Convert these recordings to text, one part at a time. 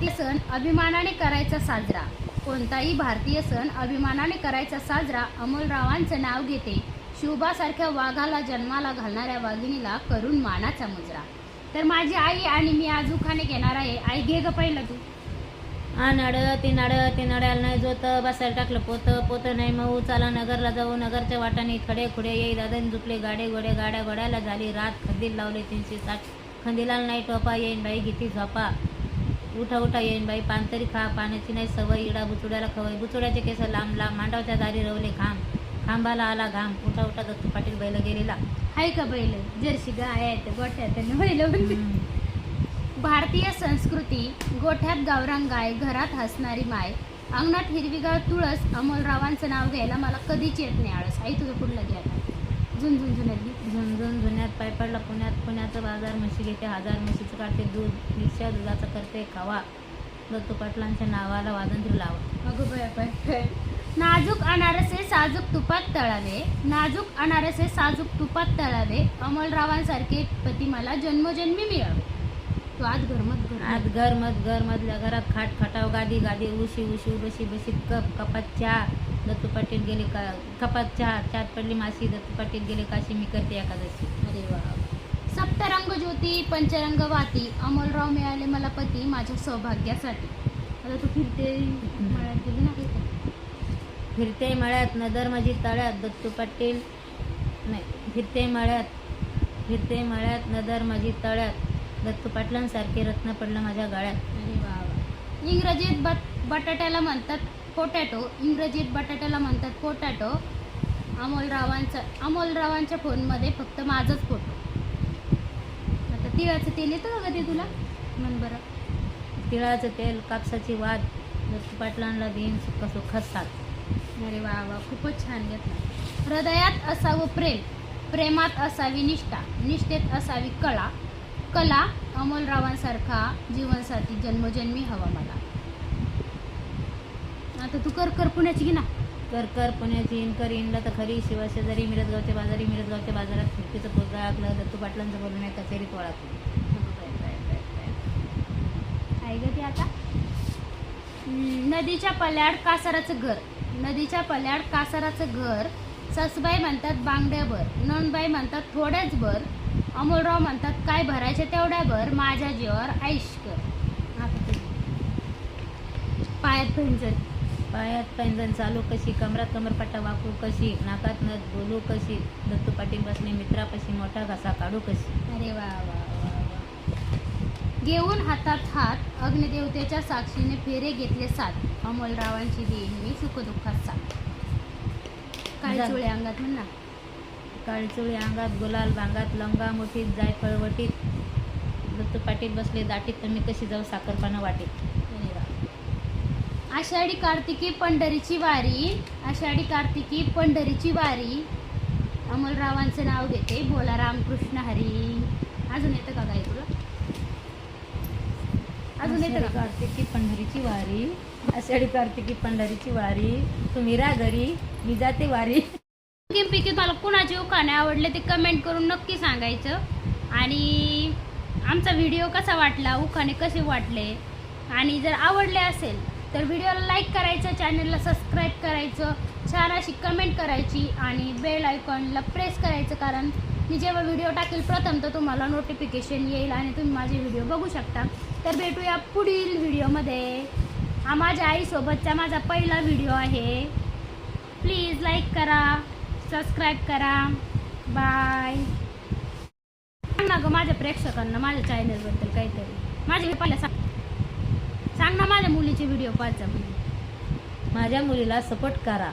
भारतीय सण अभिमानाने करायचा साजरा. कोणताही भारतीय सण अभिमानाने करायचा साजरा. अमोलरावांचं नाव घेते. शिवबासारख्या वाघाला जन्माला घालणाऱ्या वाघिणीला करून मानाचा मुजरा. तर माझी आई आणि मी आज उखाणे घेणार आहे. आई घे ग पहिलं तू. नाड ते नड्याला नाही जोत बसायला टाकलं पोत नाही मऊ चाला नगरला जाऊ नगरच्या वाटाने खडे खुडे येई दादन झुपले गाडे गोडे गाड्या घोड्याला झाली रात खंदील लावले 360 खंदीलाला नाही टोपा येईन बाई घेती झोपा उठा येईन बाई पान तरी खा पाण्याची नाही सवय इडा बुचुड्याला खवय बुचुड्याचे केस लांब लांब मांडवच्या दारी रवले खांबाला आला घाम उठा दत्तू पाटील बैल गेलेला. हाय का बैल जर्सी गाय आहेत गोठ्यात बैल. भारतीय संस्कृती गोठ्यात गावरान गाय घरात हसणारी माय अंगणात हिरवीगार तुळस. अमोलरावांचं नाव घ्यायला मला कधीच येत नाही आळस. आई तुझं कुठलं घ्या झुंझुन जुन्यात पाय पडला पुण्याचा बाजार म्हशी घेते 1000 म्हशीचं काढते दूध रिक्षा दुधाचं करते खावा दत्तू पाटलांच्या नावाला वाजंत्री लावा. अगं नाजूक अनारसे साजूक तुपात तळावे. नाजूक अनारसे साजूक तुपात तळावे. अमोलरावांसारखे पती मला जन्मोजन्मी मिळावे. तो आज घर मधल्या घरात खाट खटाव गादी उशी बशी कपात चहा दत्तू पाटील गेले का कपात चहा चाट पडली माशी दत्तू पाटील गेले काशी मी करते एकादशी. अरे वा. सप्तरंग ज्योती पंचरंग वाती अमोलराव मिळाले मला पती माझ्या सौभाग्यासाठी. आता तू फिरते मळ्यात गेली ना फिरते मळ्यात नदर माझी तळ्यात दत्तू पाटील नाही फिरते मळ्यात नदर माझी तळ्यात दत्तू पाटलांसारखे रत्न पडलं माझ्या गळ्यात. अरे वा. इंग्रजीत बटाट्याला म्हणतात पोटॅटो. अमोलरावांच्या फोनमध्ये फक्त माझंच फोटो. आता तिळाचं तेल येतं का ते तुला म्हण बरं. तिळाचं तेल कापसाची वाद दत्तू पाटलांना देईन सुखात साथ. अरे वा खूपच छान घेतलं. हृदयात असावं प्रेमात असावी निष्ठेत असावी कला अमोलरावांसारखा जीवनसाथी जन्मोजन्मी हवा मला. आता तू कर पुण्याची घे ना. कर पुण्याची इनला तर खरी शिवा शेजारी मिरजगावच्या बाजारात फिरकीचं पोरगा आगलं दत्तू पाटलांचं बोलणं कचेरीत वळाकलं. आहे ग ते आता. नदीच्या पल्याड कासाराचं घर सासूबाई म्हणतात बांगड्याभर नणबाई म्हणतात थोड्याच भर अमोलराव म्हणतात काय भरायचे तेवढ्याभर माझ्या जीवावर ऐश कर. पायात पैंजण चालू कशी कमरात कमरपट्टा वाकू कशी नाकात नथ बोलू कशी दत्तू पाटील बसले मित्रापाशी मोठा घसा काढू कशी. अरे वा. घेऊन हातात हात अग्निदेवतेच्या साक्षीने फेरे घेतले 7 अमोलरावांची देईन मी सुखदुःखात साथ. काळचुळे अंगात म्हण ना. काळचुळी अंगात गुलाल बांगात लंगा मुठीत जायफळ वटीत दत्तू पाटील बसले दाटीत तुम्ही कशी जाऊ साखरपाना वाटीत. आषाढी कार्तिकी पंढरीची वारी अमोलरावांचं नाव घेते बोला रामकृष्ण हरी. अजून येतं का काय तुला अजून येतं का. आषाढी कार्तिकी पंढरीची वारी तुम्ही रा घरी मी जाते वारी. पैकी मला कुणाचे उखाणे आवडले ते कमेंट करून नक्की सांगायचं. आणि आमचा व्हिडिओ कसा वाटला उखाणे कसे वाटले आणि जर आवडले असेल तर व्हिडिओला लाईक करायचं चॅनलला सबस्क्राईब करायचं छान अशी कमेंट करायची आणि बेल आयकॉनला प्रेस करायचं. कारण मी जेव्हा व्हिडिओ टाकेल प्रथम तर तुम्हाला नोटिफिकेशन येईल आणि तुम्ही माझे व्हिडिओ बघू शकता. तर भेटूया पुढील व्हिडिओमध्ये. हा माझ्या आईसोबतचा माझा पहिला व्हिडिओ आहे. प्लीज लाईक करा सबस्क्राईब करा. बाय. सांग ना गं माझ्या प्रेक्षकांना माझ्या चॅनलबद्दल काहीतरी. माझे पहिला सांग ना माझ्या मुलीचे व्हिडिओ पाहायचा. माझ्या मुलीला सपोर्ट करा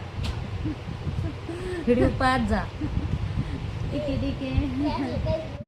व्हिडिओ पाहत जा. ठीक आहे